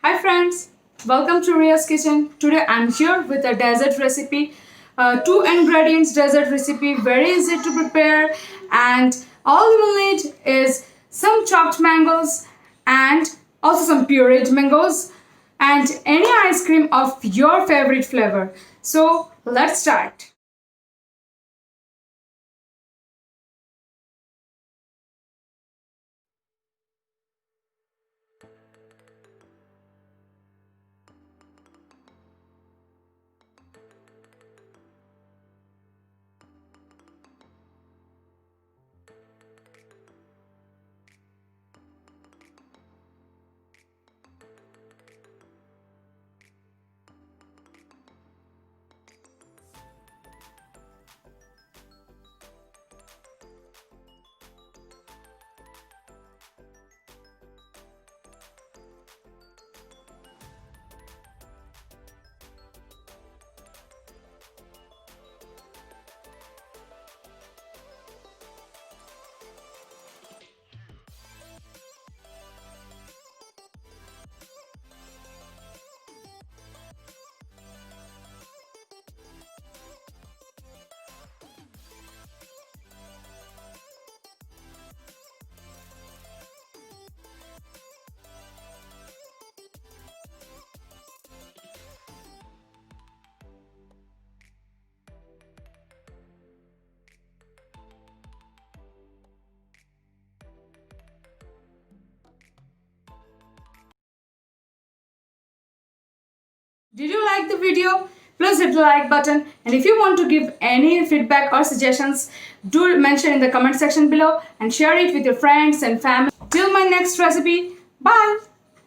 Hi friends, welcome to Ria's Kitchen. Today I'm here with a dessert recipe. Two ingredients dessert recipe, very easy to prepare, and all you will need is some chopped mangoes and also some pureed mangoes and any ice cream of your favorite flavor. So let's start. Did you like the video? Please hit the like button, and if you want to give any feedback or suggestions, do mention in the comment section below and share it with your friends and family. Till my next recipe, bye!